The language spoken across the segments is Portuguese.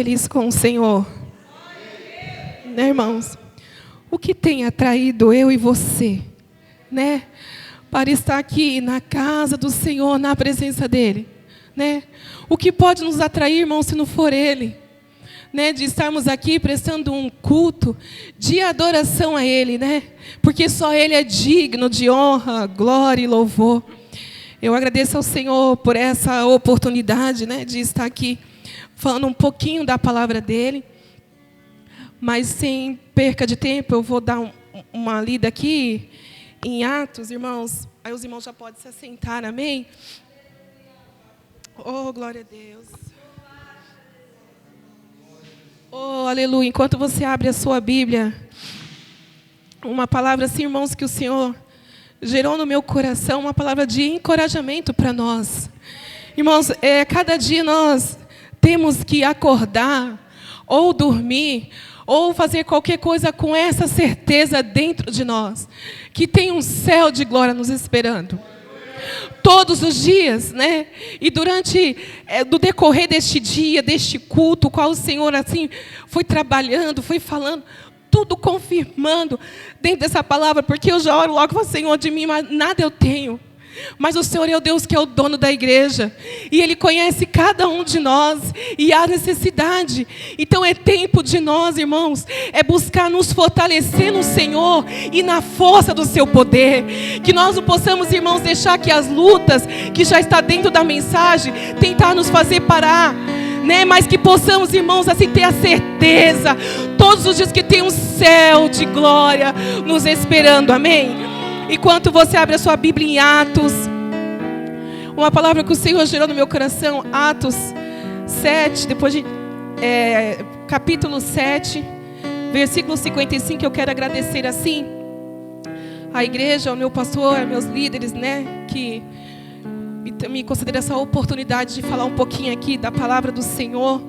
Feliz com o Senhor, né, irmãos? O que tem atraído eu e você, né, para estar aqui na casa do Senhor, na presença dEle, né? O que pode nos atrair, irmãos, se não for Ele, né? De estarmos aqui prestando um culto de adoração a Ele, né? Porque só Ele é digno de honra, glória e louvor. Eu agradeço ao Senhor por essa oportunidade, né, de estar aqui falando um pouquinho da palavra dEle. Mas sem perca de tempo, eu vou dar uma lida aqui em Atos, irmãos. Aí os irmãos já podem se assentar, amém? Oh, glória a Deus. Oh, aleluia. Enquanto você abre a sua Bíblia, uma palavra assim, irmãos, que o Senhor gerou no meu coração, uma palavra de encorajamento para nós. Irmãos, cada dia nós temos que acordar, ou dormir, ou fazer qualquer coisa com essa certeza dentro de nós, que tem um céu de glória nos esperando. Todos os dias, né? E durante, do decorrer deste dia, deste culto, o qual o Senhor assim foi trabalhando, foi falando, tudo confirmando dentro dessa palavra, porque eu já oro logo para o Senhor, de mim nada eu tenho. Mas o Senhor é o Deus que é o dono da igreja. E Ele conhece cada um de nós. E há necessidade. Então é tempo de nós, irmãos, buscar nos fortalecer no Senhor e na força do seu poder. Que nós não possamos, irmãos, deixar que as lutas que já está dentro da mensagem tentar nos fazer parar, né? Mas que possamos, irmãos, assim ter a certeza todos os dias que tem um céu de glória nos esperando, amém? Enquanto você abre a sua Bíblia em Atos, uma palavra que o Senhor gerou no meu coração, Atos 7, depois de capítulo 7, versículo 55, eu quero agradecer assim a igreja, ao meu pastor, aos meus líderes, né, que me concederam essa oportunidade de falar um pouquinho aqui da palavra do Senhor.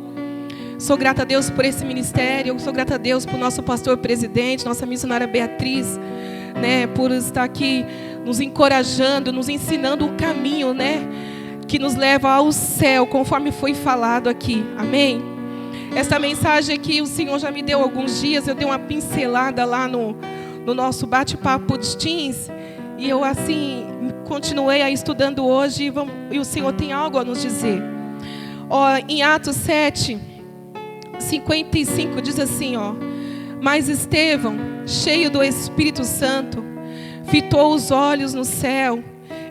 Sou grata a Deus por esse ministério, sou grata a Deus por nosso pastor presidente, nossa missionária Beatriz, né, por estar aqui nos encorajando, nos ensinando um caminho, né, que nos leva ao céu, conforme foi falado aqui, amém? Essa mensagem aqui o Senhor já me deu há alguns dias, eu dei uma pincelada lá no nosso bate-papo de Teams, e eu assim continuei aí estudando hoje, e o Senhor tem algo a nos dizer. Em Atos 7, 55 diz assim, mas Estevão, cheio do Espírito Santo, fitou os olhos no céu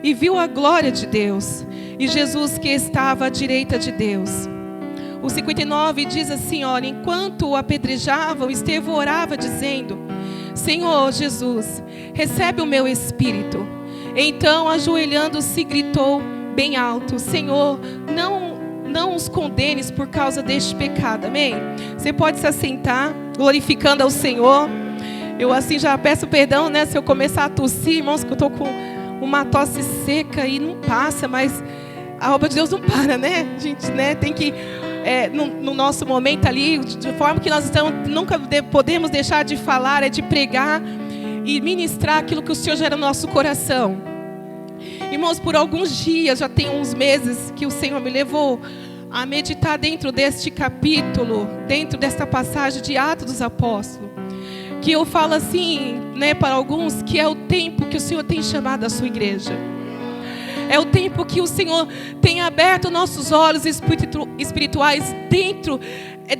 e viu a glória de Deus e Jesus que estava à direita de Deus. O 59 diz assim, enquanto o apedrejavam, Estevão orava dizendo, Senhor Jesus, recebe o meu espírito. Então, ajoelhando-se, gritou bem alto, Senhor, não os condenes por causa deste pecado, amém? Você pode se assentar, glorificando ao Senhor. Eu assim já peço perdão, né, se eu começar a tossir, irmãos, que eu estou com uma tosse seca e não passa, mas a obra de Deus não para, né? A gente, né, tem que, no nosso momento ali, de forma que nós nunca podemos deixar de falar, de pregar e ministrar aquilo que o Senhor gera no nosso coração. Irmãos, por alguns dias, já tem uns meses que o Senhor me levou a meditar dentro deste capítulo, dentro desta passagem de Atos dos Apóstolos, que eu falo assim, né, para alguns, que é o tempo que o Senhor tem chamado a sua igreja. É o tempo que o Senhor tem aberto nossos olhos espirituais dentro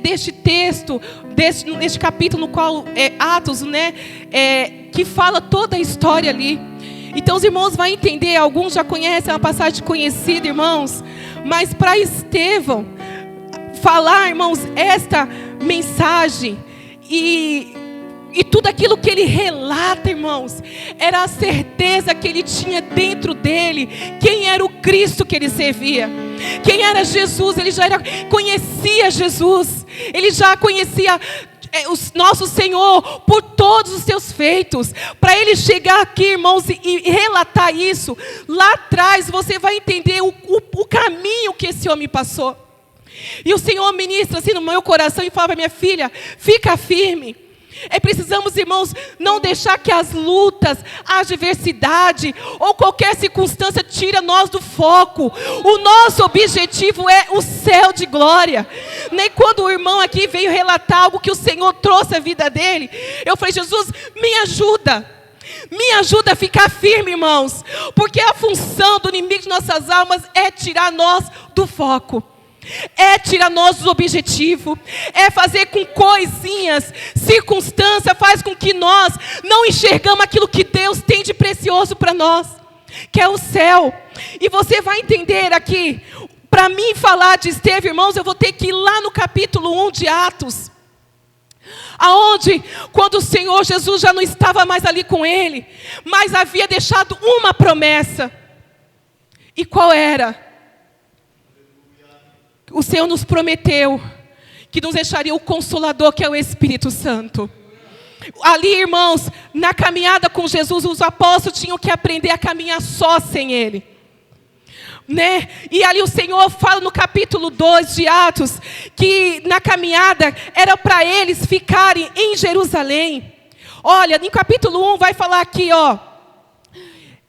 deste texto, deste capítulo no qual é Atos, né, que fala toda a história ali. Então os irmãos vão entender, alguns já conhecem, é uma passagem conhecida, irmãos, mas para Estevão falar, irmãos, esta mensagem e tudo aquilo que ele relata, irmãos, era a certeza que ele tinha dentro dele, quem era o Cristo que ele servia, quem era Jesus. Ele já conhecia Jesus, ele já conhecia o nosso Senhor por todos os seus feitos. Para ele chegar aqui, irmãos, e relatar isso, lá atrás você vai entender o caminho que esse homem passou. E o Senhor ministra assim no meu coração e fala para minha filha, fica firme. Precisamos, irmãos, não deixar que as lutas, a adversidade ou qualquer circunstância tire nós do foco. O nosso objetivo é o céu de glória. Nem quando o irmão aqui veio relatar algo que o Senhor trouxe à vida dele, eu falei: Jesus, me ajuda. Me ajuda a ficar firme, irmãos. Porque a função do inimigo de nossas almas é tirar nós do foco. É tirar nós do objetivo. É fazer com coisinhas, circunstância, faz com que nós não enxergamos aquilo que Deus tem de precioso para nós, que é o céu. E você vai entender aqui, para mim falar de Estevão, irmãos, eu vou ter que ir lá no capítulo 1 de Atos. Aonde, quando o Senhor Jesus já não estava mais ali com ele, mas havia deixado uma promessa. E qual era? O Senhor nos prometeu que nos deixaria o Consolador, que é o Espírito Santo. Ali, irmãos, na caminhada com Jesus, os apóstolos tinham que aprender a caminhar só sem Ele. Né? E ali o Senhor fala no capítulo 2 de Atos, que na caminhada era para eles ficarem em Jerusalém. Olha, no capítulo 1 vai falar aqui, ó.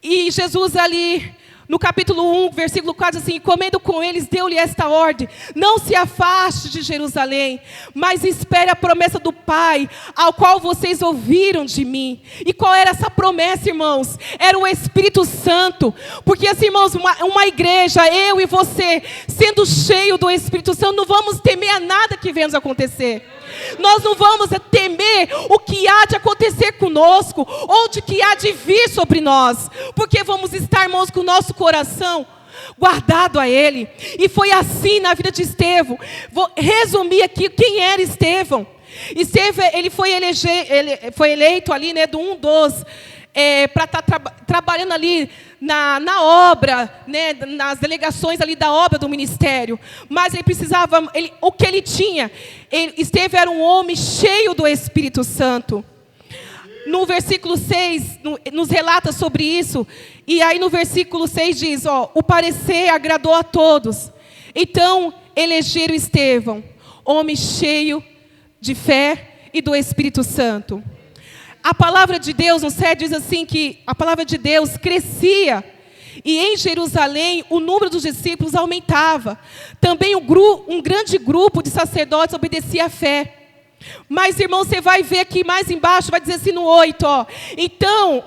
E Jesus ali, no capítulo 1, versículo 4, assim: comendo com eles, deu-lhe esta ordem: não se afaste de Jerusalém, mas espere a promessa do Pai, ao qual vocês ouviram de mim. E qual era essa promessa, irmãos? Era o Espírito Santo. Porque assim, irmãos, uma igreja, eu e você, sendo cheio do Espírito Santo, não vamos temer a nada que venha nos acontecer. Nós não vamos temer o que há de acontecer conosco, ou de que há de vir sobre nós, porque vamos estar, irmãos, com o nosso coração guardado a Ele. E foi assim na vida de Estevão. Vou resumir aqui quem era Estevão. Estevão, ele foi eleito ali, né, do 1:12, para estar trabalhando ali na obra, né, nas delegações ali da obra do ministério. Mas ele precisava, o que ele tinha, Estevão era um homem cheio do Espírito Santo. No versículo 6, nos relata sobre isso. E aí no versículo 6 diz, ó: o parecer agradou a todos. Então elegeram Estevão, homem cheio de fé e do Espírito Santo. A palavra de Deus, no 7, diz assim que a palavra de Deus crescia. E em Jerusalém o número dos discípulos aumentava. Também um grande grupo de sacerdotes obedecia à fé. Mas, irmão, você vai ver aqui mais embaixo, vai dizer assim no 8, ó: então,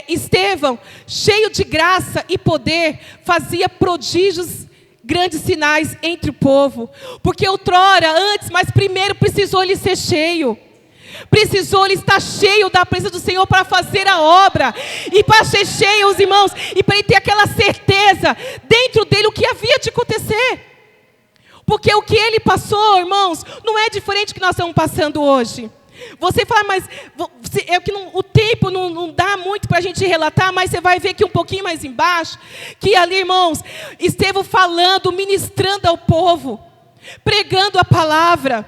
Estevão, cheio de graça e poder, fazia prodígios, grandes sinais entre o povo. Porque outrora, antes, mas primeiro precisou ele ser cheio. Precisou ele estar cheio da presença do Senhor para fazer a obra. E para ser cheio, os irmãos, e para ele ter aquela certeza dentro dele o que havia de acontecer. Porque o que ele passou, irmãos, não é diferente do que nós estamos passando hoje. Você fala, mas o tempo não dá muito para a gente relatar, mas você vai ver que um pouquinho mais embaixo, que ali, irmãos, Estevão falando, ministrando ao povo, pregando a palavra,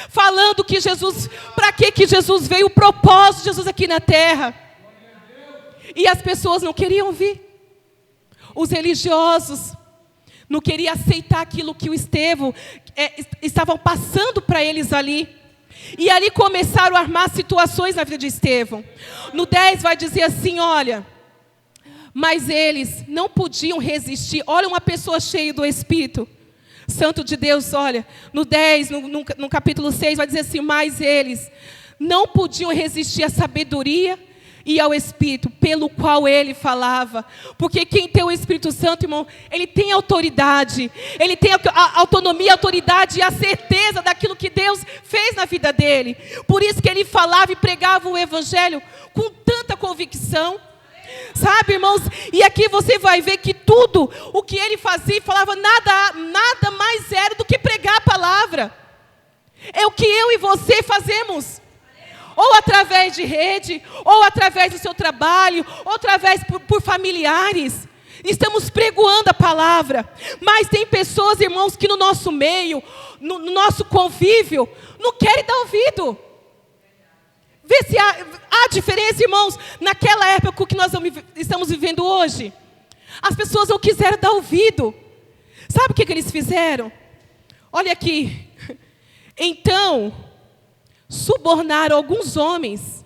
falando que Jesus, para que Jesus veio, o propósito de Jesus aqui na terra. E as pessoas não queriam ouvir. Os religiosos não queriam aceitar aquilo que o Estevão estavam passando para eles ali. E ali começaram a armar situações na vida de Estevão. No 10 vai dizer assim, olha: mas eles não podiam resistir. Olha, uma pessoa cheia do Espírito Santo de Deus, olha, no 10, no capítulo 6, vai dizer assim: mas eles não podiam resistir à sabedoria e ao Espírito pelo qual ele falava. Porque quem tem o Espírito Santo, irmão, ele tem autoridade, ele tem a autonomia, a autoridade e a certeza daquilo que Deus fez na vida dele. Por isso que ele falava e pregava o Evangelho com tanta convicção. Sabe, irmãos, e aqui você vai ver que tudo o que ele fazia e falava, nada mais era do que pregar a palavra. É o que eu e você fazemos. Ou através de rede, ou através do seu trabalho, ou através por familiares. Estamos pregoando a palavra. Mas tem pessoas, irmãos, que no nosso meio, no nosso convívio, não querem dar ouvido. Vê se há diferença, irmãos, naquela época que nós estamos vivendo hoje. As pessoas não quiseram dar ouvido. Sabe o que eles fizeram? Olha aqui. Então, subornaram alguns homens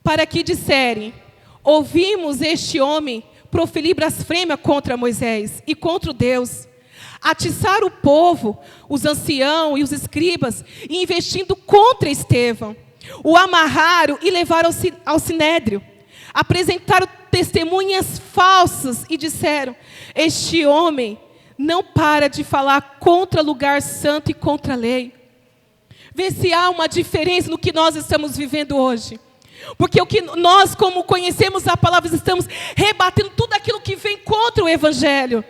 para que disserem: ouvimos este homem proferir blasfêmia contra Moisés e contra o Deus. Atiçaram o povo, os anciãos e os escribas, investindo contra Estevão. O amarraram e levaram ao sinédrio. Apresentaram testemunhas falsas e disseram: este homem não para de falar contra lugar santo e contra a lei. Vê se há uma diferença no que nós estamos vivendo hoje. Porque o que nós, como conhecemos a palavra, estamos rebatendo tudo aquilo que vem contra o Evangelho.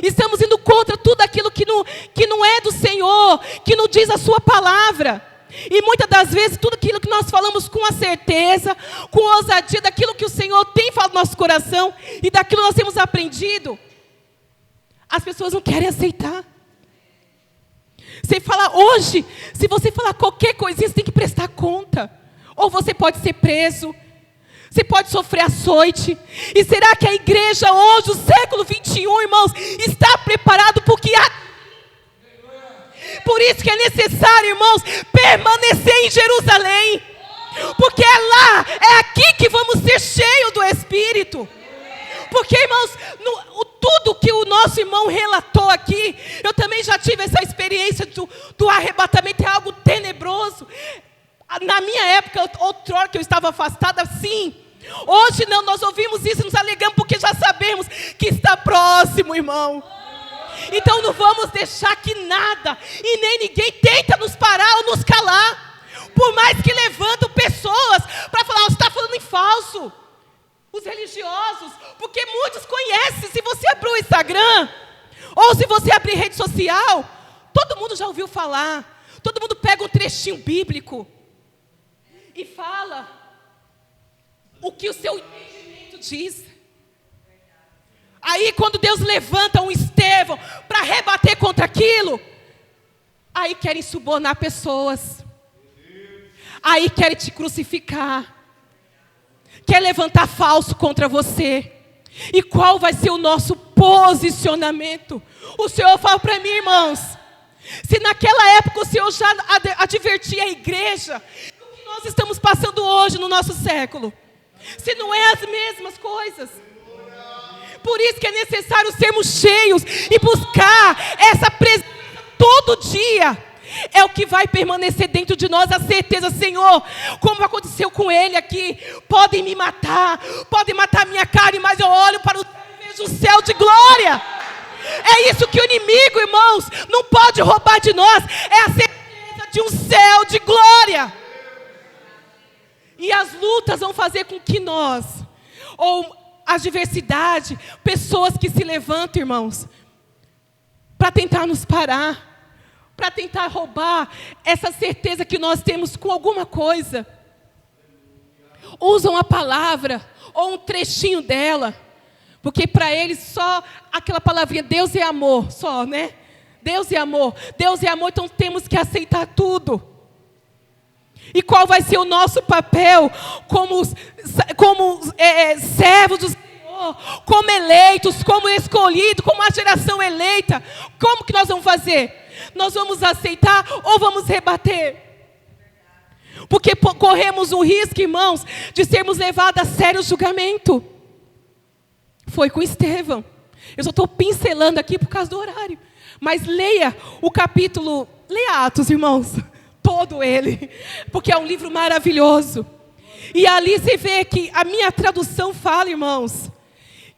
Estamos indo contra tudo aquilo que não é do Senhor, que não diz a sua palavra. E muitas das vezes, tudo aquilo que nós falamos com a certeza, com a ousadia, daquilo que o Senhor tem falado no nosso coração, e daquilo que nós temos aprendido, as pessoas não querem aceitar. Você fala hoje, se você falar qualquer coisinha, você tem que prestar conta. Ou você pode ser preso, você pode sofrer açoite. E será que a igreja hoje, o século 21, irmãos, está preparado para o que há? Por isso que é necessário, irmãos, permanecer em Jerusalém. Porque é lá, é aqui que vamos ser cheios do Espírito. Porque, irmãos, tudo que o nosso irmão relatou aqui, eu também já tive essa experiência do arrebatamento, é algo tenebroso. Na minha época, outrora que eu estava afastada, sim. Hoje não, nós ouvimos isso e nos alegramos porque já sabemos que está próximo, irmão. Então não vamos deixar que nada e nem ninguém tenta nos parar ou nos calar. Por mais que levantam pessoas para falar: você está falando em falso. Os religiosos, porque muitos conhecem. Se você abrir o Instagram, ou se você abrir rede social, todo mundo já ouviu falar. Todo mundo pega um trechinho bíblico e fala o que o seu entendimento diz. Aí quando Deus levanta um Estevão para rebater contra aquilo, aí querem subornar pessoas. Aí querem te crucificar. Quer levantar falso contra você. E qual vai ser o nosso posicionamento? O Senhor fala para mim, irmãos, se naquela época o Senhor já advertia a igreja do que nós estamos passando hoje no nosso século, se não é as mesmas coisas. Por isso que é necessário sermos cheios e buscar essa presença todo dia. É o que vai permanecer dentro de nós, a certeza: Senhor, como aconteceu com ele aqui, podem me matar, podem matar minha carne, mas eu olho para o céu e vejo o céu de glória. É isso que o inimigo, irmãos, não pode roubar de nós, é a certeza de um céu de glória. E as lutas vão fazer com que nós, ou a diversidade, pessoas que se levantam, irmãos, para tentar nos parar, para tentar roubar essa certeza que nós temos com alguma coisa. Usam a palavra ou um trechinho dela, porque para eles só aquela palavrinha Deus é amor, só, né? Deus é amor, então temos que aceitar tudo. E qual vai ser o nosso papel como servos do Senhor, como eleitos, como escolhidos, como a geração eleita? Como que nós vamos fazer? Nós vamos aceitar ou vamos rebater? Porque corremos o risco, irmãos, de sermos levados a sério julgamento. Foi com Estevão. Eu só estou pincelando aqui por causa do horário. Mas leia o capítulo, leia Atos, irmãos, todo ele, porque é um livro maravilhoso. E ali você vê que a minha tradução fala, irmãos,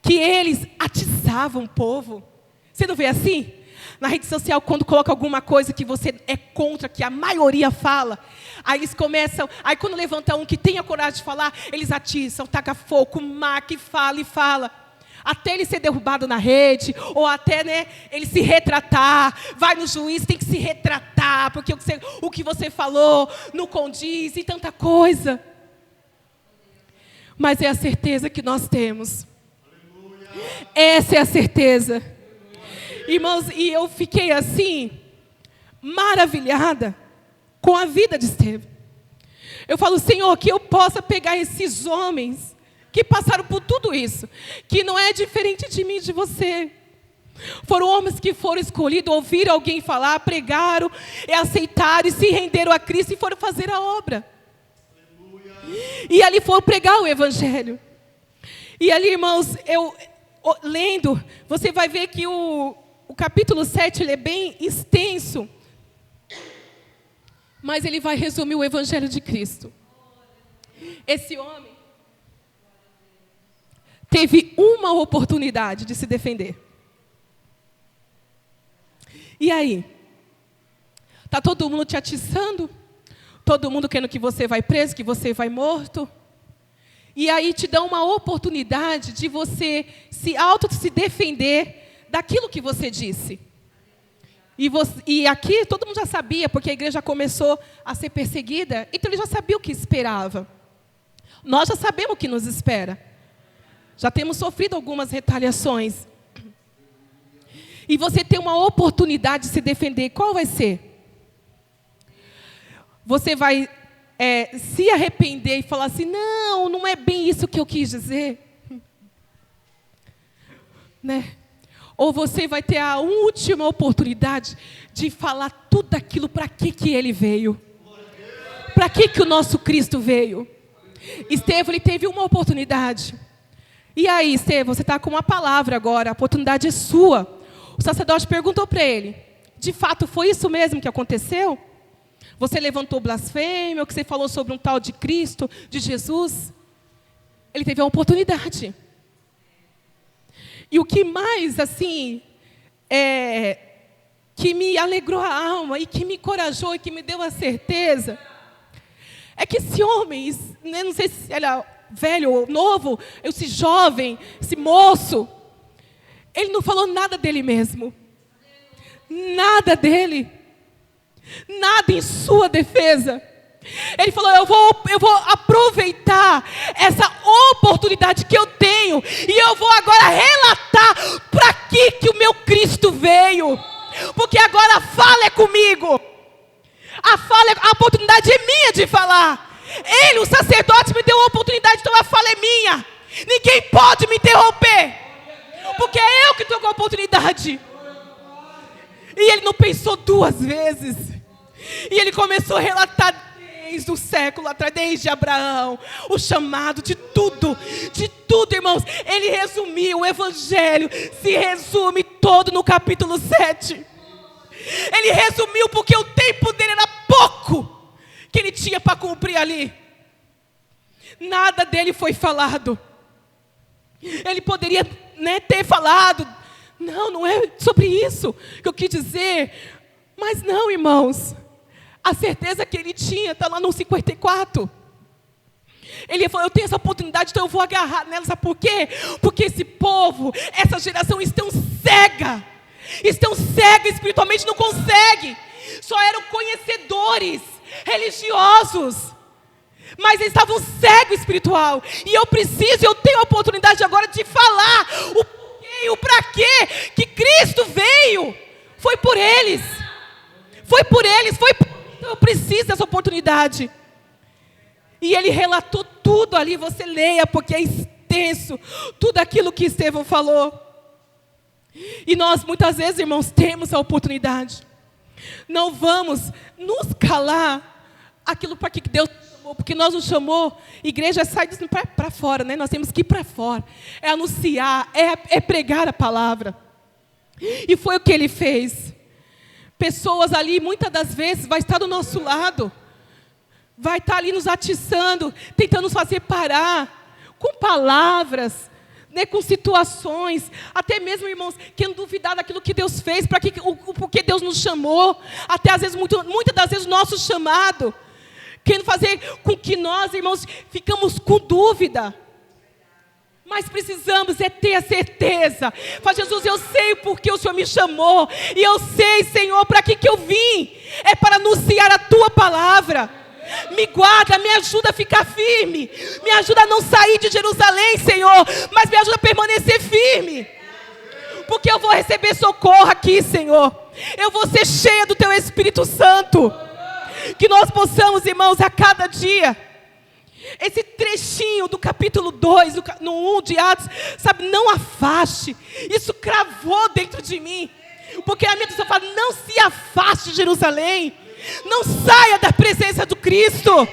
que eles atiçavam o povo. Você não vê assim? Na rede social, quando coloca alguma coisa que você é contra, que a maioria fala, aí eles começam, aí quando levanta um que tem a coragem de falar, eles atiçam, taca fogo, marca e fala, até ele ser derrubado na rede, ou até, né, ele se retratar, vai no juiz, tem que se retratar, porque o que você falou não condiz, e tanta coisa. Mas é a certeza que nós temos. Essa é a certeza. Irmãos, e eu fiquei assim, maravilhada com a vida de Estevão. Eu falo: Senhor, que eu possa pegar esses homens que passaram por tudo isso, que não é diferente de mim e de você, Foram homens que foram escolhidos, ouviram alguém falar, pregaram, e aceitaram, e se renderam a Cristo e foram fazer a obra. E ali foram pregar o Evangelho. E ali, irmãos, lendo, você vai ver que o capítulo 7 ele é bem extenso. Mas ele vai resumir o Evangelho de Cristo. Esse homem teve uma oportunidade de se defender. E aí? Está todo mundo te atiçando? Todo mundo querendo que você vai preso, que você vai morto? E aí te dá uma oportunidade de você se defender daquilo que você disse. E aqui todo mundo já sabia, porque a igreja começou a ser perseguida, então ele já sabia o que esperava. Nós já sabemos o que nos espera. Já temos sofrido algumas retaliações. E você tem uma oportunidade de se defender. Qual vai ser? Você vai se arrepender e falar assim, não é bem isso que eu quis dizer. Né? Ou você vai ter a última oportunidade de falar tudo aquilo para que ele veio. Para que o nosso Cristo veio. Estevão, ele teve uma oportunidade. E aí, Estevão, você está com uma palavra agora, a oportunidade é sua. O sacerdote perguntou para ele, de fato foi isso mesmo que aconteceu? Você levantou blasfêmia, ou que você falou sobre um tal de Cristo, de Jesus? Ele teve a oportunidade. E o que mais, assim, que me alegrou a alma, e que me encorajou, e que me deu a certeza, é que esse homem, né, não sei se era velho ou novo, esse jovem, esse moço, ele não falou nada dele mesmo. Nada dele. Nada em sua defesa. Ele falou, eu vou aproveitar essa oportunidade que eu tenho, e eu vou agora relatar para que o meu Cristo veio. Porque agora a fala é comigo. A oportunidade é minha de falar. Ele, o sacerdote, me deu a oportunidade, então a fala é minha. Ninguém pode me interromper, porque é eu que estou com a oportunidade. E ele não pensou duas vezes. E ele começou a relatar desde o século atrás, desde Abraão, o chamado de tudo, irmãos. Ele resumiu, o Evangelho se resume todo no capítulo 7. Ele resumiu porque o tempo dele era pouco que ele tinha para cumprir ali. Nada dele foi falado. Ele poderia, né, ter falado, não é sobre isso que eu quis dizer. Mas não, irmãos. A certeza que ele tinha está lá no 54. Ele falou, eu tenho essa oportunidade, então eu vou agarrar nela. Sabe por quê? Porque esse povo, essa geração estão cega. Estão cega espiritualmente, não consegue. Só eram conhecedores religiosos, mas eles estavam cegos espiritual. E eu tenho a oportunidade agora de falar o porquê e o para quê que Cristo veio. Foi por eles. Então eu preciso dessa oportunidade. E ele relatou tudo ali, você leia, porque é extenso, tudo aquilo que Estevão falou. E nós, muitas vezes, irmãos, temos a oportunidade. Não vamos nos calar aquilo para que Deus nos chamou, porque nós nos chamou, igreja sai para fora, né? Nós temos que ir para fora, é anunciar, é pregar a palavra. E foi o que ele fez. Pessoas ali, muitas das vezes, vai estar do nosso lado, vai estar ali nos atiçando, tentando nos fazer parar, com palavras, né, com situações, até mesmo, irmãos, querendo duvidar daquilo que Deus fez, porque Deus nos chamou, até às vezes, muitas das vezes, o nosso chamado, querendo fazer com que nós, irmãos, ficamos com dúvida. Mas precisamos ter a certeza. Fala, Jesus, eu sei porque o Senhor me chamou. E eu sei, Senhor, para que eu vim. É para anunciar a Tua palavra. Me guarda, me ajuda a ficar firme. Me ajuda a não sair de Jerusalém, Senhor. Mas me ajuda a permanecer firme. Porque eu vou receber socorro aqui, Senhor. Eu vou ser cheia do Teu Espírito Santo. Que nós possamos, irmãos, a cada dia esse trechinho do capítulo 2, no 1 de Atos, sabe, não afaste. Isso cravou dentro de mim. Porque a minha pessoa fala, não se afaste de Jerusalém. Não saia da presença do Cristo.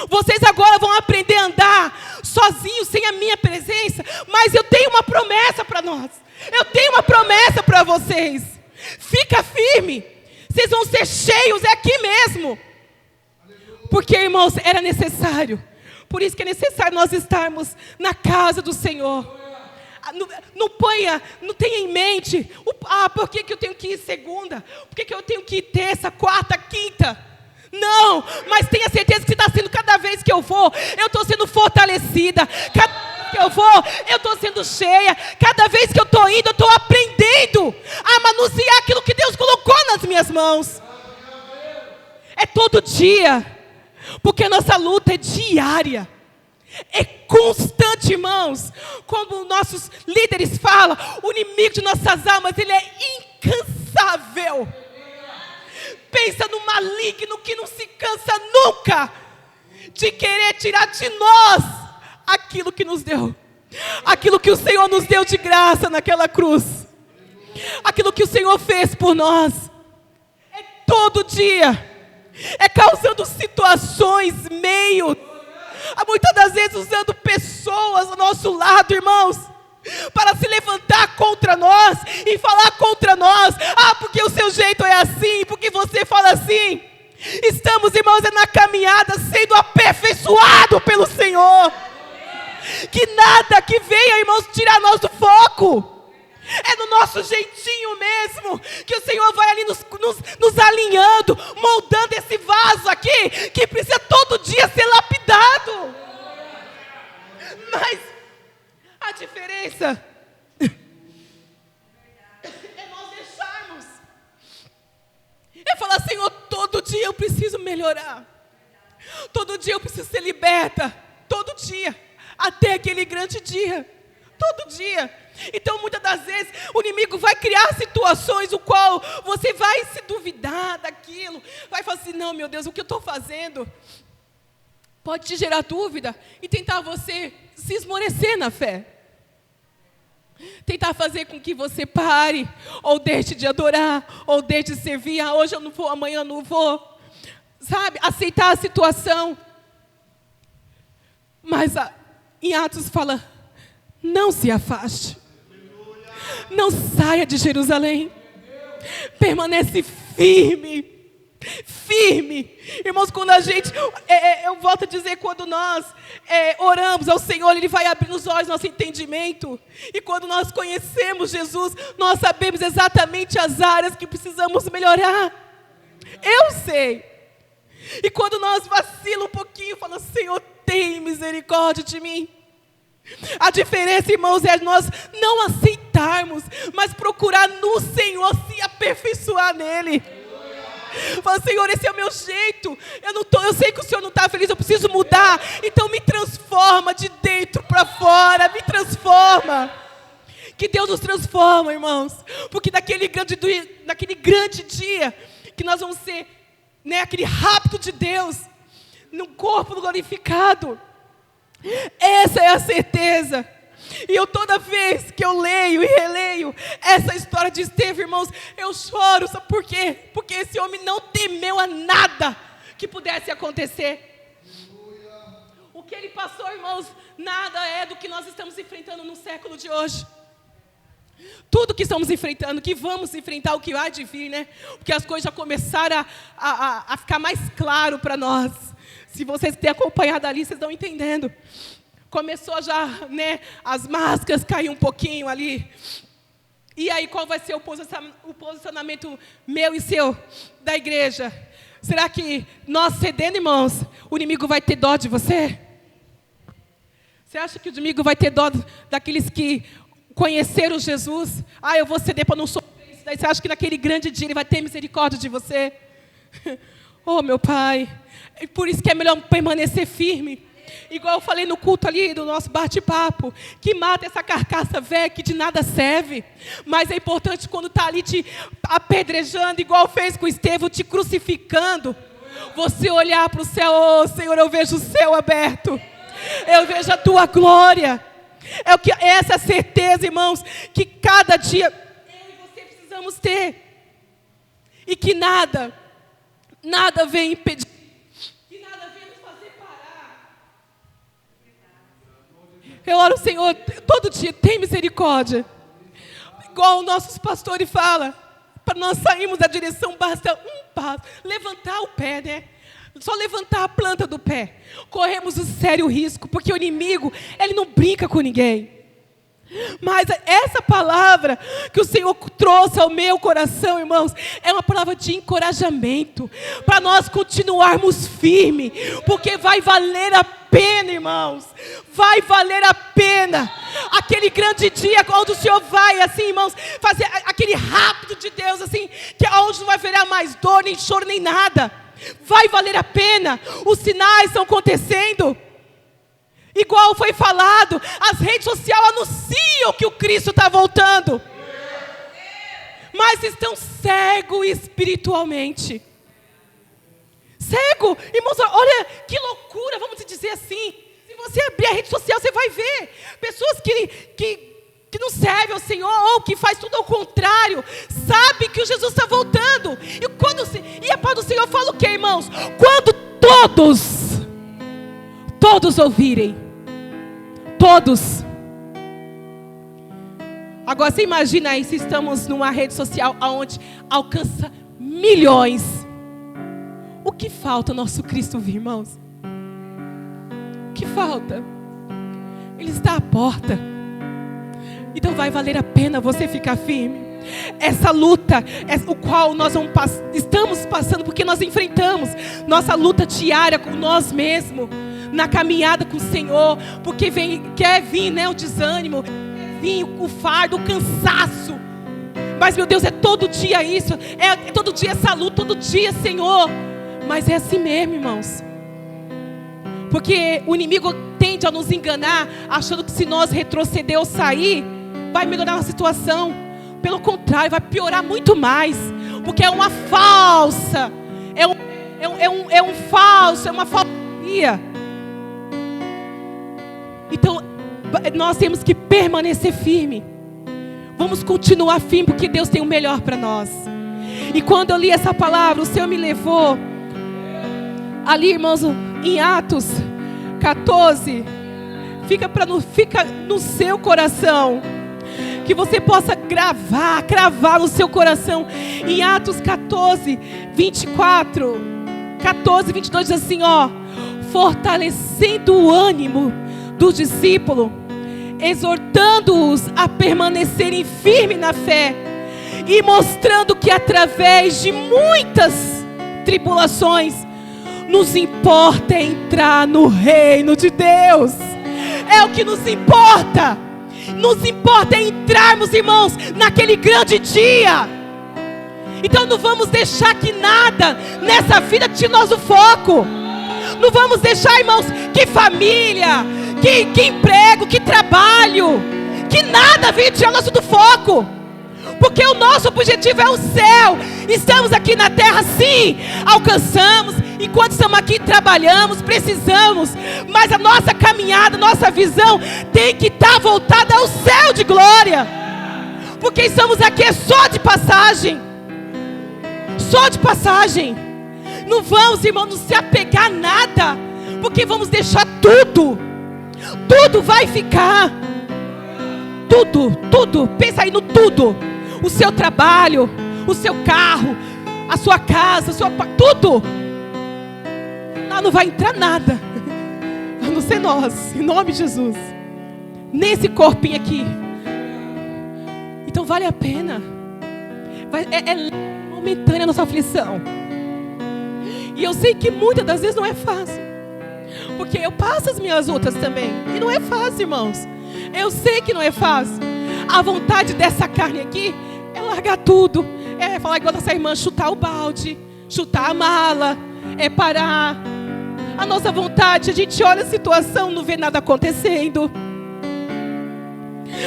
Vocês agora vão aprender a andar sozinhos, sem a minha presença. Mas eu tenho uma promessa para nós. Eu tenho uma promessa para vocês. Fica firme. Vocês vão ser cheios, é aqui mesmo. Porque, irmãos, era necessário. Por isso que é necessário nós estarmos na casa do Senhor. Não tenha em mente, por que eu tenho que ir segunda? Por que eu tenho que ir terça, quarta, quinta? Não, mas tenha certeza que está sendo, cada vez que eu vou, eu estou sendo fortalecida. Cada vez que eu vou, eu estou sendo cheia. Cada vez que eu estou indo, eu estou aprendendo a manusear aquilo que Deus colocou nas minhas mãos. É todo dia, porque a nossa luta é diária. É constante, irmãos. Como nossos líderes falam, o inimigo de nossas almas, ele é incansável. Pensa no maligno que não se cansa nunca de querer tirar de nós aquilo que nos deu, aquilo que o Senhor nos deu de graça naquela cruz, aquilo que o Senhor fez por nós. É todo dia, é causando situações, meios, muitas das vezes usando pessoas ao nosso lado, irmãos, para se levantar contra nós e falar contra nós. Porque o seu jeito é assim, porque você fala assim. Estamos, irmãos, na caminhada sendo aperfeiçoado pelo Senhor. Que nada que venha, irmãos, tirar nós do foco. É no nosso jeitinho mesmo que o Senhor vai ali nos alinhando, moldando esse vaso aqui, que precisa todo dia ser lapidado. Mas a diferença é nós deixarmos. É falar, Senhor, todo dia eu preciso melhorar. Todo dia eu preciso ser liberta. Todo dia, até aquele grande dia. Todo dia. Então, muitas das vezes, o inimigo vai criar situações o qual você vai se duvidar daquilo. Vai falar assim, não, meu Deus, o que eu estou fazendo? Pode te gerar dúvida e tentar você se esmorecer na fé. Tentar fazer com que você pare, ou deixe de adorar, ou deixe de servir. Hoje eu não vou, amanhã eu não vou. Sabe, aceitar a situação. Mas em Atos fala, não se afaste. Não saia de Jerusalém. Permanece firme. Firme. Irmãos, quando a gente, eu volto a dizer, quando nós oramos ao Senhor, Ele vai abrir os olhos do nosso entendimento. E quando nós conhecemos Jesus, nós sabemos exatamente as áreas que precisamos melhorar. Eu sei. E quando nós vacilamos um pouquinho, falamos, Senhor, tem misericórdia de mim. A diferença, irmãos, é nós não aceitarmos, mas procurar no Senhor se aperfeiçoar nele. Fala, Senhor, esse é o meu jeito. Eu sei que o Senhor não está feliz, eu preciso mudar. Então me transforma de dentro para fora, me transforma. Que Deus nos transforma, irmãos. Porque naquele grande dia, que nós vamos ser, aquele rapto de Deus, num corpo glorificado. Essa é a certeza. E eu toda vez que eu leio e releio essa história de Estevão, irmãos, eu choro. Sabe por quê? Porque esse homem não temeu a nada que pudesse acontecer. O que ele passou, irmãos, nada é do que nós estamos enfrentando no século de hoje. Tudo que estamos enfrentando, que vamos enfrentar, o que há de vir, Porque as coisas já começaram a ficar mais claro para nós. Se vocês têm acompanhado ali, vocês estão entendendo. Começou já, as máscaras caíram um pouquinho ali. E aí, qual vai ser o posicionamento meu e seu, da igreja? Será que nós cedendo, irmãos, o inimigo vai ter dó de você? Você acha que o inimigo vai ter dó daqueles que conheceram Jesus? Eu vou ceder para não sofrer isso. Daí você acha que naquele grande dia ele vai ter misericórdia de você? Oh, meu Pai, por isso que é melhor permanecer firme. Igual eu falei no culto ali do nosso bate-papo, que mata essa carcaça velha que de nada serve. Mas é importante quando está ali te apedrejando, igual fez com Estevão, te crucificando. Você olhar para o céu, oh Senhor, eu vejo o céu aberto. Eu vejo a tua glória. É essa certeza, irmãos, que cada dia eu e você precisamos ter. E que nada vem impedir, que nada vem nos fazer parar. Eu oro, Senhor, todo dia, tem misericórdia. Igual os nossos pastores falam, para nós sairmos da direção, basta um passo, levantar o pé, né? Só levantar a planta do pé. Corremos um sério risco, porque o inimigo, ele não brinca com ninguém. Mas essa palavra que o Senhor trouxe ao meu coração, irmãos, é uma palavra de encorajamento, para nós continuarmos firmes, porque vai valer a pena, irmãos, vai valer a pena, aquele grande dia, onde o Senhor vai, assim, irmãos, fazer aquele rápido de Deus, assim, que é onde não vai haverá mais dor, nem choro, nem nada, vai valer a pena, os sinais estão acontecendo. Igual foi falado, as redes sociais anunciam que o Cristo está voltando. Mas estão cegos espiritualmente. Cego, irmãos, olha que loucura, vamos dizer assim. Se você abrir a rede social, você vai ver pessoas que não servem ao Senhor, ou que faz tudo ao contrário, sabe que o Jesus está voltando. E a palavra do Senhor fala o que, irmãos? Quando todos ouvirem. Todos. Agora você imagina aí se estamos numa rede social onde alcança milhões. O que falta ao nosso Cristo vir, irmãos? O que falta? Ele está à porta. Então vai valer a pena você ficar firme. Essa luta, o qual nós estamos passando, porque nós enfrentamos nossa luta diária com nós mesmos, na caminhada com o Senhor, porque quer vir, né, o desânimo, quer vir o fardo, o cansaço. Mas meu Deus, é todo dia isso, é todo dia essa luta, todo dia, Senhor. Mas é assim mesmo, irmãos, porque o inimigo tende a nos enganar, achando que se nós retroceder ou sair, vai melhorar a situação. Pelo contrário, vai piorar muito mais, porque é uma falsa, é uma falsia. Então, nós temos que permanecer firme. Vamos continuar firme, porque Deus tem o melhor para nós. E quando eu li essa palavra, o Senhor me levou ali, irmãos, em Atos 14. Fica no seu coração, que você possa cravar no seu coração. Em Atos 14, 24, 14, 22 diz assim, ó: fortalecendo o ânimo dos discípulos, exortando-os a permanecerem firmes na fé, e mostrando que através de muitas tribulações nos importa entrar no reino de Deus. É o que nos importa. Nos importa entrarmos, irmãos, naquele grande dia. Então não vamos deixar que nada nessa vida tire nosso foco. Não vamos deixar, irmãos, que família, que emprego, que trabalho, que nada venha tirar nosso do foco. Porque o nosso objetivo é o céu. Estamos aqui na terra, sim, alcançamos. Enquanto estamos aqui, trabalhamos, precisamos. Mas a nossa caminhada, nossa visão tem que estar voltada ao céu de glória. Porque estamos aqui só de passagem. Só de passagem. Não vamos, irmãos, nos se apegar a nada, porque vamos deixar tudo. Tudo vai ficar. Tudo. Pensa aí no tudo. O seu trabalho, o seu carro, a sua casa, tudo. Lá não vai entrar nada, a não ser nós, em nome de Jesus, nesse corpinho aqui. Então vale a pena. É momentânea a nossa aflição. E eu sei que muitas das vezes não é fácil, porque eu passo as minhas lutas também, e não é fácil, irmãos. Eu sei que não é fácil. A vontade dessa carne aqui é largar tudo, é falar igual dessa irmã, chutar o balde, chutar a mala, é parar. A nossa vontade, a gente olha a situação, não vê nada acontecendo.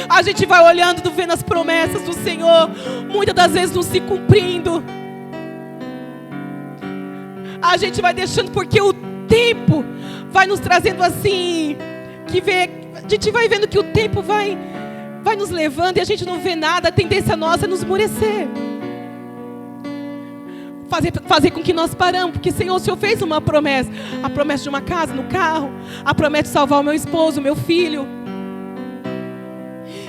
A gente vai olhando, não vendo as promessas do Senhor, muitas das vezes não se cumprindo. A gente vai deixando porque o tempo vai nos trazendo assim, a gente vai vendo que o tempo vai nos levando e a gente não vê nada. A tendência nossa é nos esmorecer, fazer com que nós paramos, porque Senhor, o Senhor fez uma promessa, a promessa de uma casa, no carro, a promessa de salvar o meu esposo, o meu filho,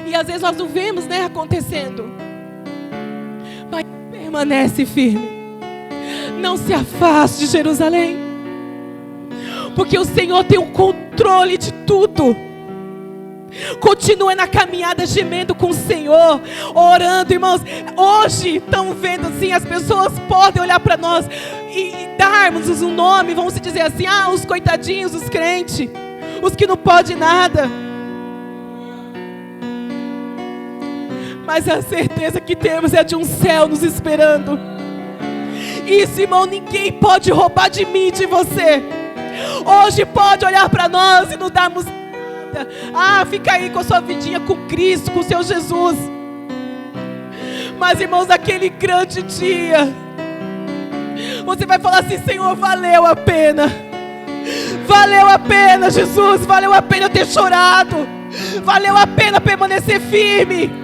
e às vezes nós não vemos, né, acontecendo, mas permanece firme, não se afaste de Jerusalém, porque o Senhor tem o controle de tudo. Continue na caminhada, gemendo com o Senhor, orando, irmãos. Hoje estão vendo assim, as pessoas podem olhar para nós e darmos um nome, vamos dizer assim, os coitadinhos, os crentes, os que não podem nada. Mas a certeza que temos é de um céu nos esperando. Isso, irmão, ninguém pode roubar de mim e de você. Hoje pode olhar para nós e nos darmos fica aí com a sua vidinha com Cristo, com o seu Jesus. Mas, irmãos, naquele grande dia, você vai falar assim: Senhor, valeu a pena. Valeu a pena, Jesus. Valeu a pena eu ter chorado. Valeu a pena permanecer firme.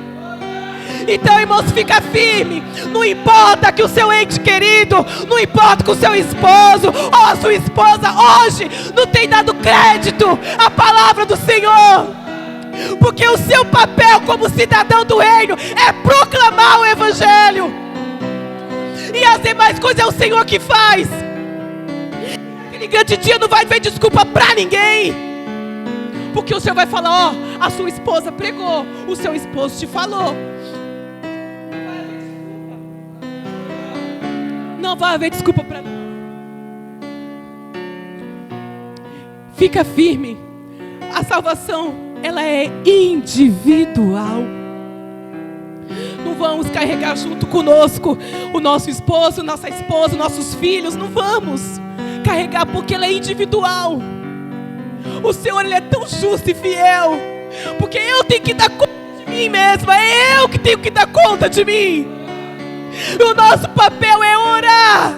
Então, irmãos, fica firme. Não importa que o seu ente querido, não importa que o seu esposo ou a sua esposa hoje não tem dado crédito à palavra do Senhor, porque o seu papel como cidadão do reino é proclamar o Evangelho, e as demais coisas é o Senhor que faz. Aquele grande dia não vai ver desculpa para ninguém, porque o Senhor vai falar: a sua esposa pregou, o seu esposo te falou. Não vai haver desculpa para nós. Fica firme. A salvação, ela é individual. Não vamos carregar junto conosco o nosso esposo, nossa esposa, nossos filhos. Não vamos carregar, porque ela é individual. O Senhor, Ele é tão justo e fiel, porque eu tenho que dar conta de mim mesma. É eu que tenho que dar conta de mim. O nosso papel é orar.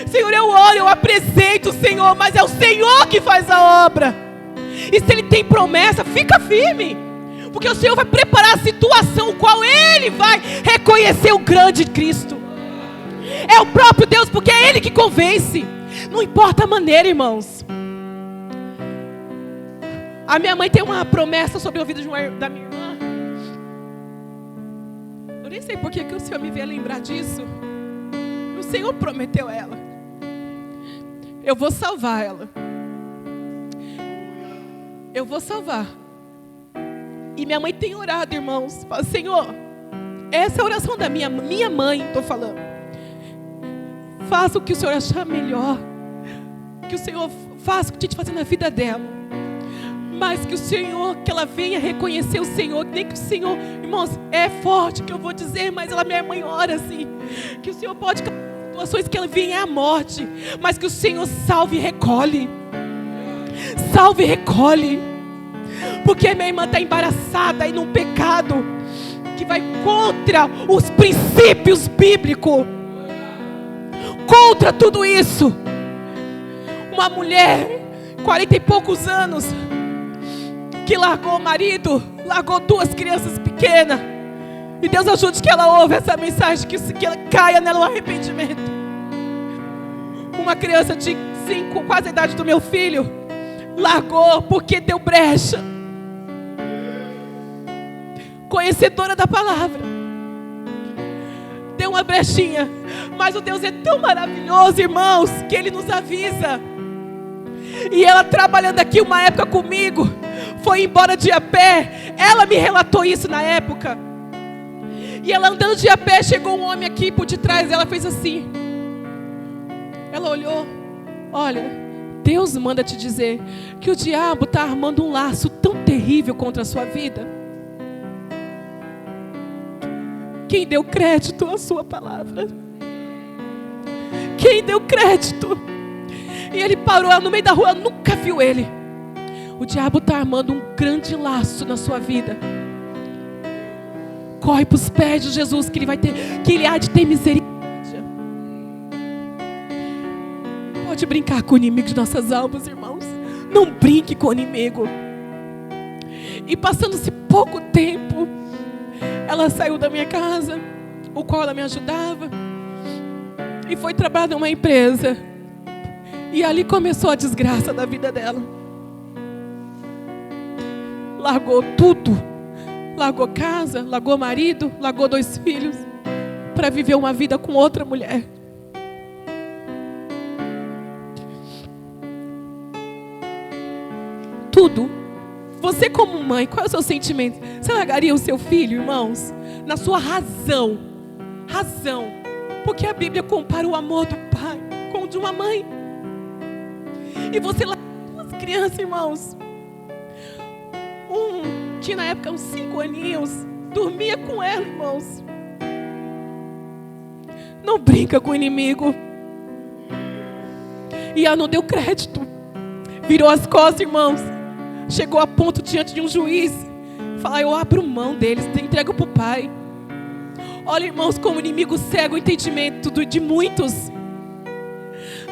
Senhor, eu oro, eu apresento o Senhor, mas é o Senhor que faz a obra. E se Ele tem promessa, fica firme, porque o Senhor vai preparar a situação, qual Ele vai reconhecer o grande Cristo. É o próprio Deus, porque é Ele que convence. Não importa a maneira, irmãos. A minha mãe tem uma promessa sobre a vida da minha irmã. Eu nem sei por que o Senhor me veio lembrar disso. O Senhor prometeu ela: eu vou salvar ela. Eu vou salvar. E minha mãe tem orado, irmãos. Fala: Senhor, essa é a oração da minha mãe, estou falando. Faça o que o Senhor achar melhor. Que o Senhor faça o que te fazer na vida dela. Mas que o Senhor, que ela venha reconhecer o Senhor. Nem que o Senhor, irmãos, é forte que eu vou dizer, mas minha mãe ora assim, que o Senhor pode situações que ela venha à morte, mas que o Senhor salve e recolhe. Salve e recolhe. Porque minha irmã está embaraçada aí num pecado que vai contra os princípios bíblicos, contra tudo isso. Uma mulher, 40 e poucos anos, que largou o marido, largou 2 crianças pequenas, e Deus ajude que ela ouve essa mensagem, que ela caia nela o arrependimento. Uma criança de 5, quase a idade do meu filho, largou porque deu brecha. Conhecedora da palavra, deu uma brechinha. Mas o Deus é tão maravilhoso, irmãos, que Ele nos avisa. E ela trabalhando aqui uma época comigo, foi embora de a pé. Ela me relatou isso na época. E ela andando de a pé, chegou um homem aqui por detrás. Ela fez assim. Ela olhou: olha, Deus manda te dizer que o diabo está armando um laço tão terrível contra a sua vida. Quem deu crédito à sua palavra? Quem deu crédito? E ele parou, ela no meio da rua, ela nunca viu ele. O diabo está armando um grande laço na sua vida. Corre para os pés de Jesus, que Ele há de ter misericórdia. pode brincar com o inimigo de nossas almas, irmãos. Não brinque com o inimigo. E passando-se pouco tempo, ela saiu da minha casa, o qual ela me ajudava, e foi trabalhar numa empresa. E ali começou a desgraça da vida dela. Largou tudo. Largou casa, largou marido, largou 2 filhos, para viver uma vida com outra mulher. Tudo. Você como mãe, qual é o seu sentimento? Você largaria o seu filho, irmãos? Na sua razão. Razão. Porque a Bíblia compara o amor do pai com o de uma mãe. E você larga as crianças, irmãos. Tinha na época uns 5 aninhos. Dormia com ela, irmãos. Não brinca com o inimigo. E ela não deu crédito. Virou as costas, irmãos. Chegou a ponto diante de um juiz falar: eu abro mão deles, entrego para o pai. Olha, irmãos, como o inimigo cega o entendimento de muitos.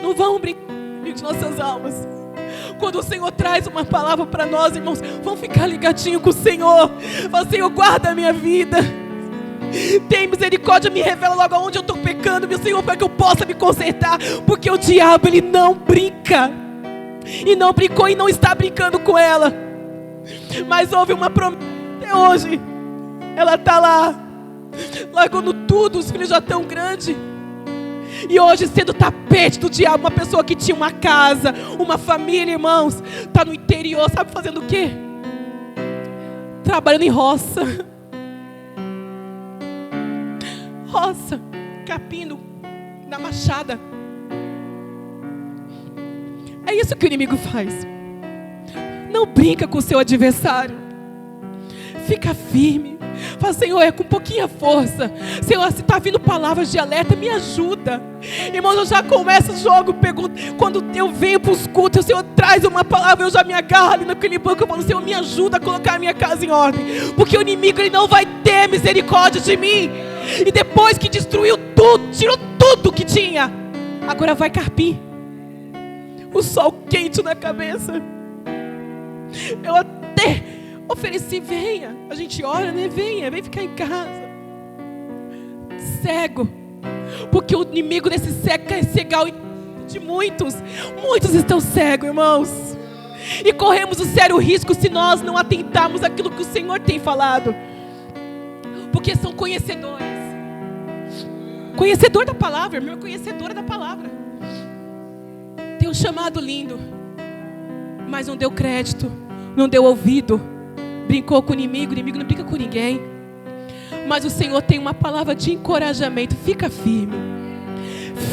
Não vamos brincar de nossas almas. Quando o Senhor traz uma palavra para nós, irmãos, vamos ficar ligadinho com o Senhor. Fala: Senhor, guarda a minha vida. Tem misericórdia, me revela logo onde eu estou pecando, meu Senhor, para que eu possa me consertar. Porque o diabo, ele não brinca. E não brincou e não está brincando com ela. Mas houve uma promessa até hoje. Ela está lá, largando tudo, os filhos já estão grandes. E hoje sendo tapete do diabo. Uma pessoa que tinha uma casa, uma família, irmãos, está no interior, sabe fazendo o quê? Trabalhando em roça. Roça, capindo na machada. É isso que o inimigo faz. Não brinca com o seu adversário. Fica firme. Fala: Senhor, é com pouquinha força. Senhor, se está vindo palavras de alerta, me ajuda. Irmãos, eu já começo o jogo, pergunto. Quando eu venho para os cultos, o Senhor traz uma palavra, eu já me agarro ali naquele banco. Eu falo: Senhor, me ajuda a colocar a minha casa em ordem. Porque o inimigo, ele não vai ter misericórdia de mim. E depois que destruiu tudo, tirou tudo que tinha, agora vai carpir. O sol quente na cabeça. Eu até ofereci: venha. A gente ora, né? Venha, vem ficar em casa. Cego. Porque o inimigo desse cego quer cegar o de muitos. Muitos estão cegos, irmãos. E corremos o sério risco se nós não atentarmos àquilo que o Senhor tem falado. Porque são conhecedores. Conhecedor da palavra, irmão, conhecedora da palavra. Tem um chamado lindo, mas não deu crédito, não deu ouvido. Brincou com o inimigo não brinca com ninguém. Mas o Senhor tem uma palavra de encorajamento. Fica firme.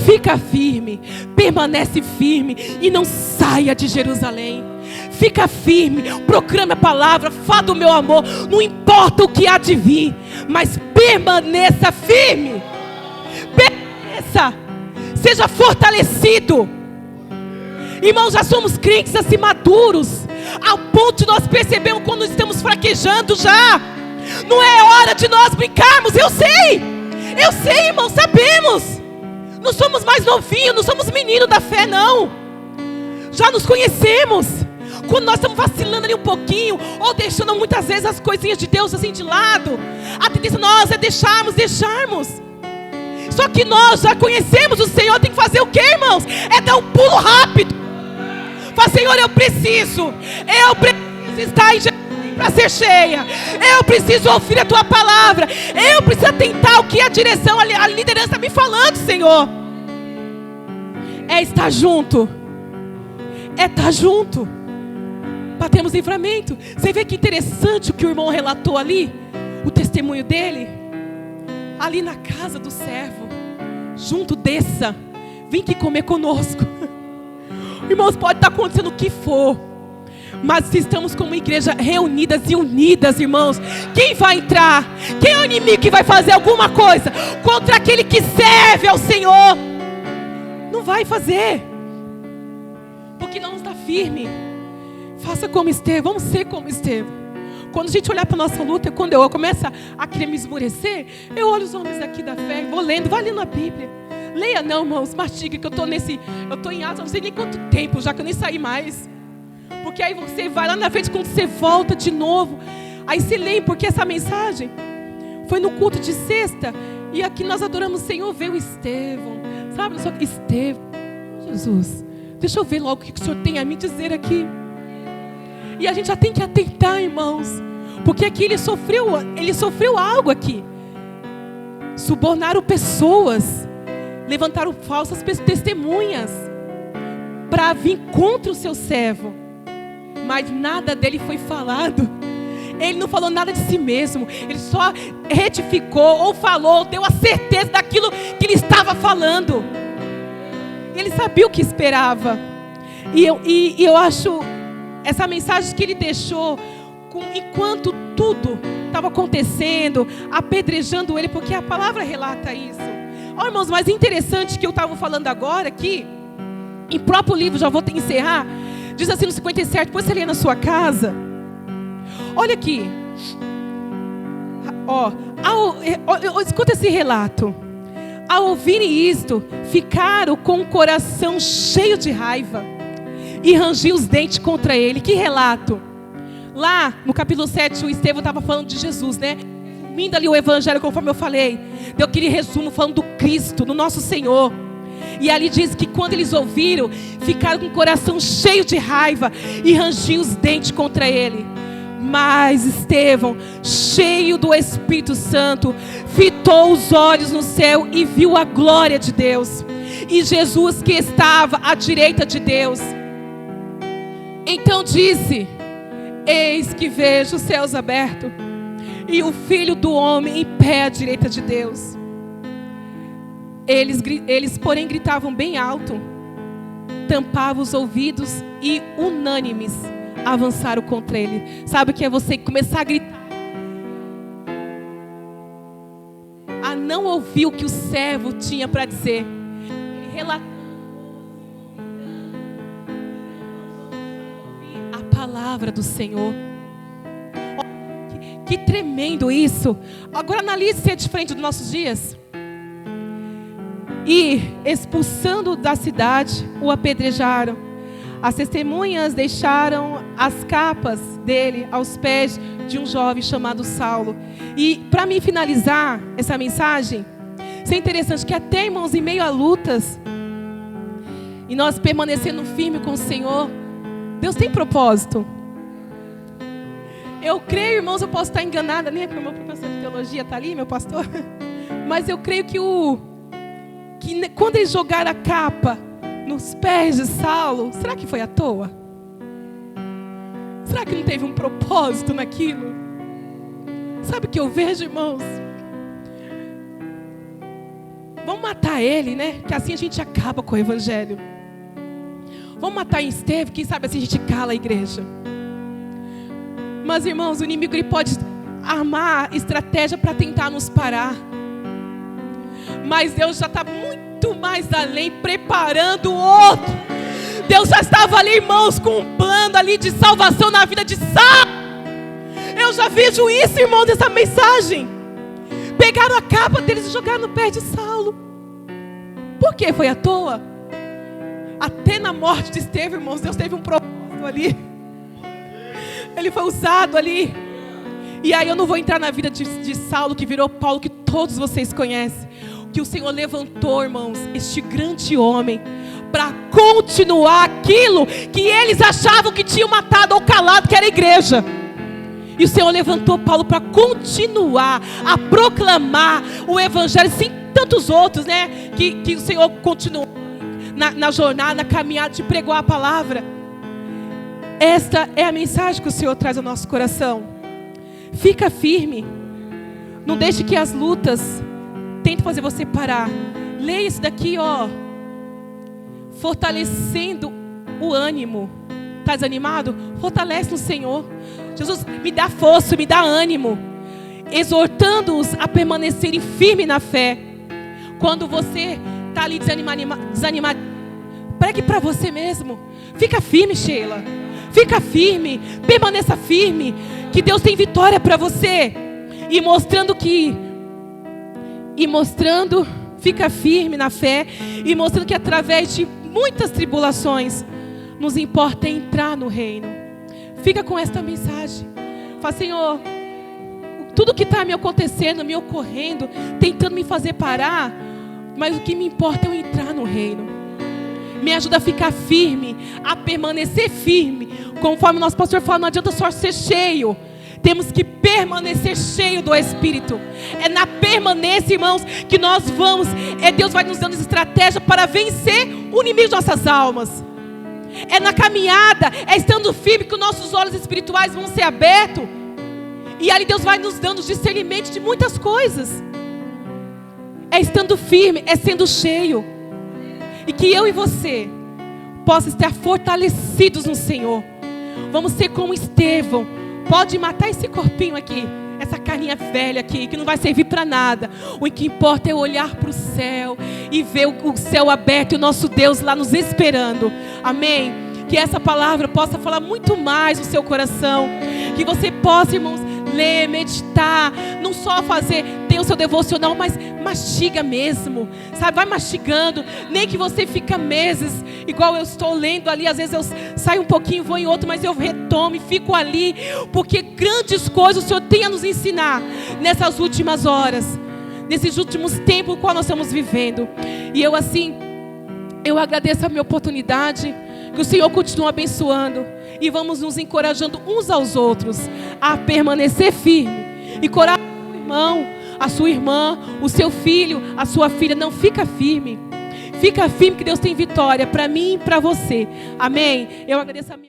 Fica firme. Permanece firme e não saia de Jerusalém. Fica firme. Proclame a palavra. Fala do meu amor. Não importa o que há de vir, mas permaneça firme. Permaneça. Seja fortalecido. Irmãos, já somos crentes assim maduros, ao ponto de nós percebermos quando estamos fraquejando já. Não é hora de nós brincarmos. Eu sei, irmãos, sabemos. Não somos mais novinhos, não somos meninos da fé, não. Já nos conhecemos. Quando nós estamos vacilando ali um pouquinho, ou deixando muitas vezes as coisinhas de Deus assim de lado, a tendência nossa é deixarmos. Só que nós já conhecemos o Senhor. Tem que fazer o quê, irmãos? É dar um pulo rápido. Fala: Senhor, eu preciso estar em Jerusalém para ser cheia. Eu preciso ouvir a tua palavra. Eu preciso atentar ao que a direção, a liderança está me falando, Senhor. É estar junto. É estar junto. Para termos livramento. Você vê que interessante o que o irmão relatou ali? O testemunho dele. Ali na casa do servo. Junto, desça. Vem aqui comer conosco. Irmãos, pode estar acontecendo o que for, mas se estamos como igreja reunidas e unidas, irmãos, quem vai entrar? Quem é o inimigo que vai fazer alguma coisa contra aquele que serve ao Senhor? Não vai fazer, porque não está firme. Faça como Estevão. Vamos ser como Estevão. Quando a gente olhar para a nossa luta, quando eu começo a querer me esmorecer, eu olho os homens aqui da fé, vou lendo, vai lendo a Bíblia. Leia não, irmãos, mastiga, que eu estou em Atos, não sei nem quanto tempo, já que eu nem saí mais. Porque aí você vai lá na frente, quando você volta de novo, aí você lê, porque essa mensagem foi no culto de sexta, e aqui nós adoramos o Senhor, veio Estevão, sabe? Estevão, Jesus, deixa eu ver logo o que o Senhor tem a me dizer aqui. E a gente já tem que atentar, irmãos, porque aqui ele sofreu algo aqui. Subornaram pessoas, levantaram falsas testemunhas para vir contra o seu servo, mas nada dele foi falado. Ele não falou nada de si mesmo, ele só retificou ou falou, deu a certeza daquilo que ele estava falando. Ele sabia o que esperava. E eu acho essa mensagem que ele deixou, enquanto tudo estava acontecendo, apedrejando ele, porque a palavra relata isso. Ó, irmãos, mas interessante que eu estava falando agora aqui, em próprio livro, já vou encerrar, diz assim no 57, depois você lê na sua casa. Olha aqui, escuta esse relato. Ao ouvirem isto, ficaram com o coração cheio de raiva e rangiam os dentes contra ele. Que relato? Lá no capítulo 7, o Estevão estava falando de Jesus, né? Vindo ali o evangelho, conforme eu falei, deu aquele resumo falando do Cristo, do nosso Senhor. E ali diz que quando eles ouviram, ficaram com o coração cheio de raiva e rangiam os dentes contra ele. Mas Estevão, cheio do Espírito Santo, fitou os olhos no céu e viu a glória de Deus e Jesus que estava à direita de Deus. Então disse: eis que vejo os céus abertos e o Filho do Homem em pé à direita de Deus. Eles porém gritavam bem alto, tampavam os ouvidos e unânimes avançaram contra ele. Sabe o que é você começar a gritar, a não ouvir o que o servo tinha para dizer? Ele relatou a palavra do Senhor. Que tremendo isso. Agora analise se é diferente dos nossos dias. E expulsando da cidade, o apedrejaram. As testemunhas deixaram as capas dele aos pés de um jovem chamado Saulo. E para mim finalizar essa mensagem, isso é interessante que até, irmãos, em meio a lutas, e nós permanecendo firme com o Senhor, Deus tem propósito. Eu creio, irmãos, eu posso estar enganada, nem porque o meu professor de teologia está ali, meu pastor, mas eu creio que quando eles jogaram a capa nos pés de Saulo, será que foi à toa? Será que não teve um propósito naquilo? Sabe o que eu vejo, irmãos? Vamos matar ele, né? Que assim a gente acaba com o evangelho. Vamos matar em Estevão, quem sabe assim a gente cala a igreja. Mas, irmãos, o inimigo ele pode armar estratégia para tentar nos parar. Mas Deus já está muito mais além, preparando o outro. Deus já estava ali, irmãos, com um plano ali de salvação na vida de Saulo. Eu já vejo isso, irmão, dessa mensagem. Pegaram a capa deles e jogaram no pé de Saulo. Por que foi à toa? Até na morte de Estevão, irmãos, Deus teve um propósito ali. Ele foi usado ali. E aí eu não vou entrar na vida de Saulo, que virou Paulo, que todos vocês conhecem. Que o Senhor levantou, irmãos, este grande homem para continuar aquilo que eles achavam que tinham matado ou calado, que era a igreja. E o Senhor levantou Paulo para continuar a proclamar o evangelho, sem tantos outros, né? Que o Senhor continuou na jornada, na caminhada de pregar a palavra. Esta é a mensagem que o Senhor traz ao nosso coração. Fica firme. Não deixe que as lutas tentem fazer você parar. Leia isso daqui, ó. Fortalecendo o ânimo. Está desanimado? Fortalece no Senhor. Jesus, me dá força, me dá ânimo. Exortando-os a permanecerem firmes na fé. Quando você está ali desanimado, pregue para você mesmo. Fica firme, Sheila. Fica firme, permaneça firme, que Deus tem vitória para você. E mostrando fica firme na fé e mostrando que através de muitas tribulações nos importa entrar no reino. Fica com esta mensagem. Fala, Senhor, tudo que está me acontecendo, me ocorrendo, tentando me fazer parar, mas o que me importa é eu entrar no reino. Me ajuda a ficar firme, a permanecer firme. Conforme o nosso pastor fala, não adianta só ser cheio. Temos que permanecer cheio do Espírito. É na permanência, irmãos, que nós vamos. Deus vai nos dando estratégia para vencer o inimigo de nossas almas. É na caminhada, é estando firme que os nossos olhos espirituais vão ser abertos. E ali Deus vai nos dando discernimento de muitas coisas. É estando firme, é sendo cheio. E que eu e você possam estar fortalecidos no Senhor. Vamos ser como Estevão. Pode matar esse corpinho aqui, essa carninha velha aqui, que não vai servir para nada. O que importa é olhar para o céu e ver o céu aberto e o nosso Deus lá nos esperando. Amém? Que essa palavra possa falar muito mais no seu coração. Que você possa, irmãos, ler, meditar, não só ter o seu devocional, mas mastiga mesmo, sabe? Vai mastigando, nem que você fica meses, igual eu estou lendo ali, às vezes eu saio um pouquinho, vou em outro, mas eu retomo e fico ali, porque grandes coisas o Senhor tem a nos ensinar nessas últimas horas, nesses últimos tempos no qual nós estamos vivendo. E eu agradeço a minha oportunidade, que o Senhor continue abençoando. E vamos nos encorajando uns aos outros a permanecer firme. Encoraja o seu irmão, a sua irmã, o seu filho, a sua filha. Não, fica firme. Fica firme que Deus tem vitória para mim e para você. Amém? Eu agradeço a minha...